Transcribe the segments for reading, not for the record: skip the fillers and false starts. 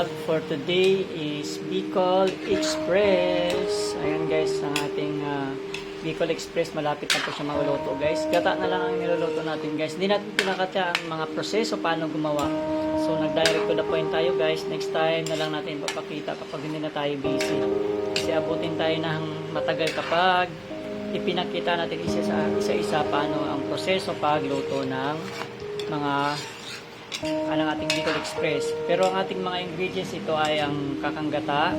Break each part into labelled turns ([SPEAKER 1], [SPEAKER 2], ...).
[SPEAKER 1] vlog for today is Bicol Express. Ayan guys, ang ating Bicol Express, malapit na po siya maluto guys. Gata na lang ang niluluto natin guys. Hindi natin pinakatya ang mga proseso paano gumawa. So nag-direct to the point tayo guys. Next time na lang natin papakita kapag hindi na tayo busy. Kasi abutin tayo ng matagal kapag ipinakita natin isa-isa paano ang proseso pagluto ng mga ang ating Bicol Express. Pero ang ating mga ingredients ito ay ang kakanggata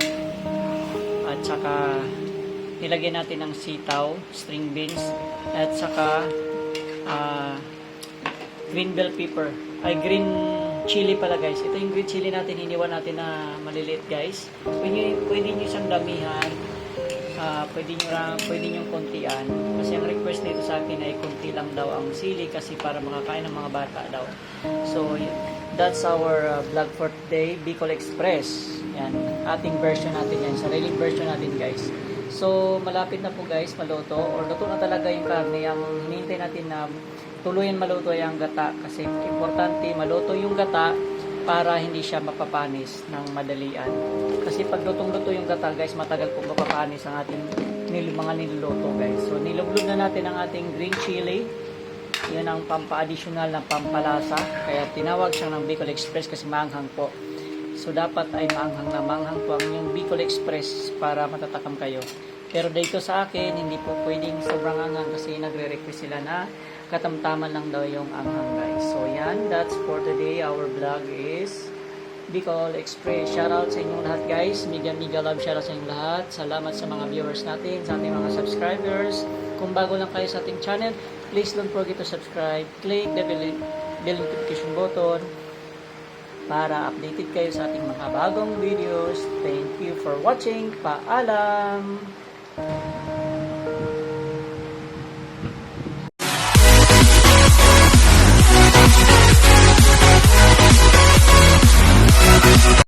[SPEAKER 1] at saka nilagyan natin ng sitaw, string beans at saka green bell pepper ay green chili pala guys. Ito yung green chili natin, iniwan natin na maliliit guys. Pwede nyo siyang damihan, pwede nyo kontian kasi ang request nito sa akin ay konti lang daw ang sili kasi para makakain ng mga bata daw. So that's our vlog for today, Bicol Express. Yan, ating version natin yan, sariling version natin guys. So malapit na po guys maluto or luto na talaga yung karne. Ang hinihintay natin na tuluyan maluto ay ang gata kasi importante maluto yung gata para hindi siya mapapanis ng madalian. Kasi pag lutong-luto yung gata guys, matagal po mapapanis ang ating mga niluluto guys. So nilublob na natin ang ating green chili. Yan ang pampa-additional na pampalasa. Kaya tinawag siyang ng Bicol Express kasi maanghang po. So dapat ay maanghang po ang yung Bicol Express para matatakam kayo. Pero dito sa akin, hindi po pwedeng sobrang anghang kasi nagre-request sila na katamtaman lang daw yung anghang guys. So yan, that's for today. Our vlog is Bicol Express. Shoutout sa inyong lahat guys. Mega love shoutout sa inyong lahat. Salamat sa mga viewers natin, sa ating mga subscribers. Kung bago lang kayo sa ating channel, please don't forget to subscribe. Click the bell notification button para updated kayo sa ating mga bagong videos. Thank you for watching. Paalam!